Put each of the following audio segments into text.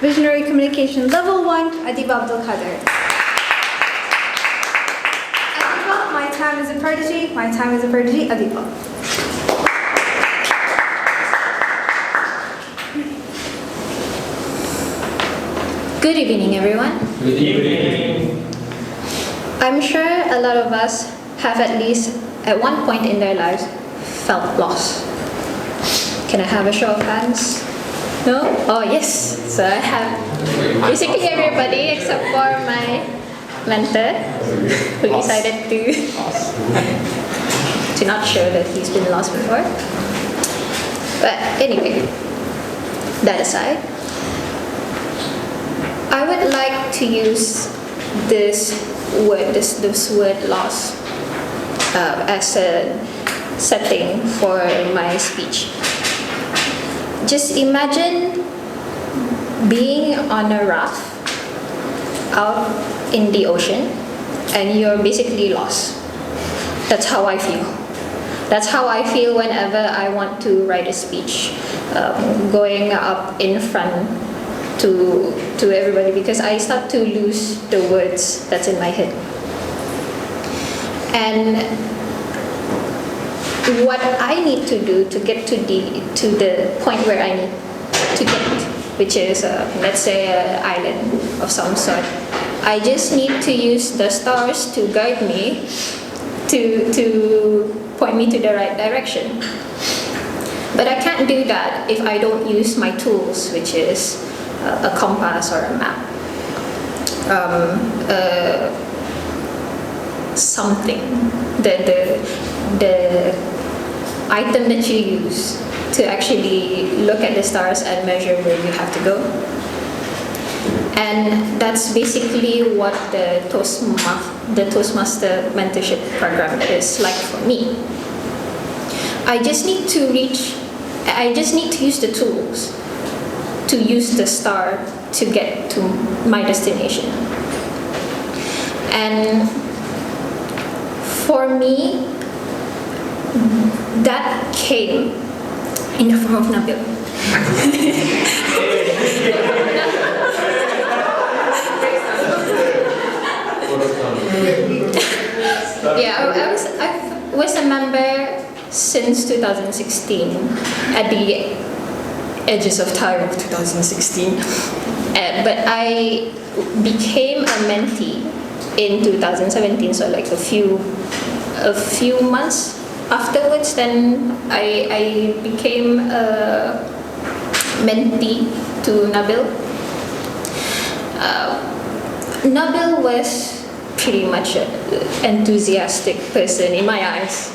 Visionary Communication Level 1, Adibah Kadir. Adibah, my time is a prodigy, my time is a prodigy, Adibah. Good evening, everyone. Good evening. I'm sure a lot of us have at least at one point in their lives felt lost. Can I have a show of hands? No? Oh, yes. So I have basically everybody except for my mentor who decided to not show that he's been lost before. But anyway, that aside, I would like to use this word loss as a setting for my speech. Just imagine being on a raft out in the ocean and you're basically lost. That's how I feel. That's how I feel whenever I want to write a speech, going up in front to everybody, because I start to lose the words that's in my head. And what I need to do to get to the point where I need to get, which is let's say an island of some sort, I just need to use the stars to guide me, to point me to the right direction. But I can't do that if I don't use my tools, which is a compass or a map, something, the item that you use to actually look at the stars and measure where you have to go. And that's basically what the Toastmaster mentorship program is like for me. I just need to use the tools to use the star to get to my destination. And for me, that came in the form of Nabil. Yeah, I was a member since 2016, at the edges of time of 2016. But I became a mentee in 2017, so like a few months afterwards. Then I became a mentee to Nabil. Nabil was pretty much an enthusiastic person in my eyes.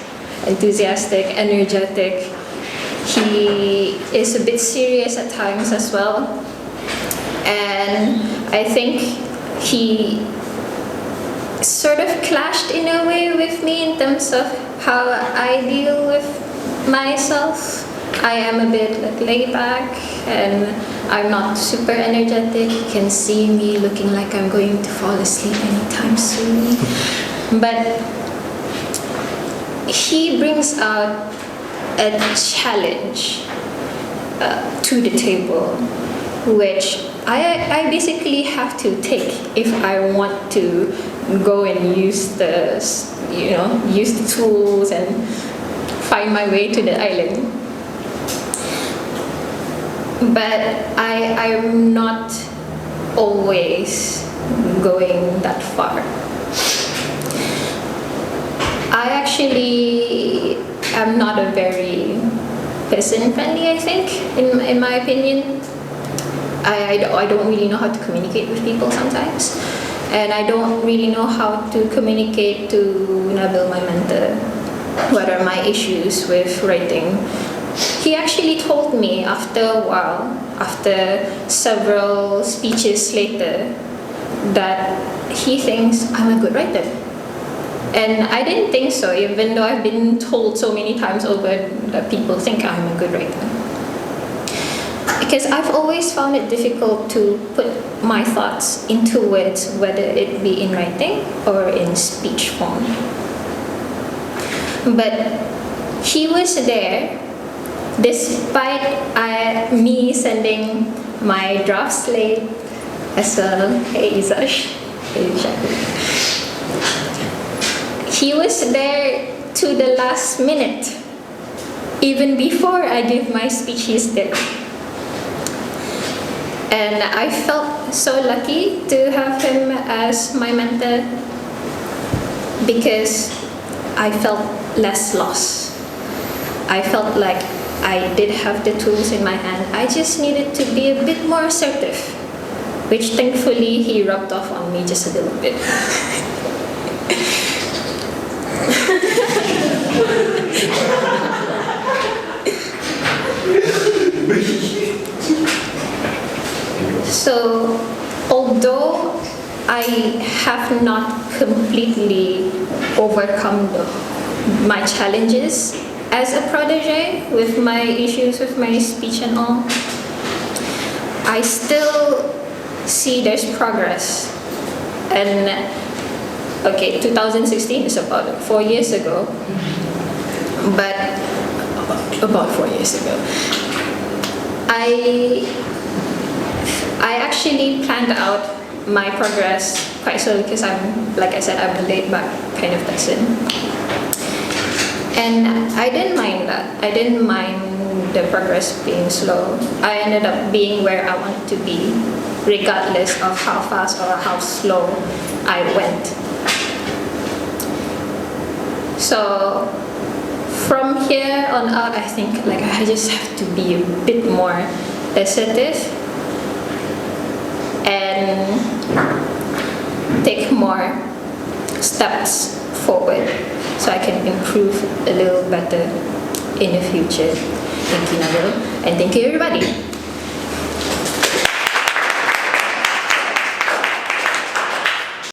Enthusiastic, energetic. He is a bit serious at times as well. And I think he sort of clashed in a way with me in terms of how I deal with myself. I am a bit like laid back and I'm not super energetic. You can see me looking like I'm going to fall asleep anytime soon. But he brings out a challenge to the table, which I basically have to take if I want to go and use the tools and find my way to the island. But I'm not always going that far. I actually am not a very person-friendly, I think, in my opinion. I don't really know how to communicate with people sometimes. And I don't really know how to communicate to Nabil, my mentor, what are my issues with writing. He actually told me after a while, after several speeches later, that he thinks I'm a good writer. And I didn't think so, even though I've been told so many times over that people think I'm a good writer. Because I've always found it difficult to put my thoughts into words, whether it be in writing or in speech form. But he was there despite me sending my draft slate as well. Hey, Isash. Hey, Shaku. He was there to the last minute. Even before I gave my speech, he's there. And I felt so lucky to have him as my mentor because I felt less lost. I felt like I did have the tools in my hand. I just needed to be a bit more assertive, which thankfully he rubbed off on me just a little bit. So, although I have not completely overcome my challenges as a protege with my issues with my speech and all, I still see there's progress. And okay, 2016 is about 4 years ago, but about 4 years ago, I actually planned out my progress quite slowly because like I said, I'm a laid back kind of person. And I didn't mind that. I didn't mind the progress being slow. I ended up being where I wanted to be, regardless of how fast or how slow I went. So from here on out, I think like I just have to be a bit more assertive and take more steps forward so I can improve a little better in the future. Thank you, Nabil, and thank you, everybody.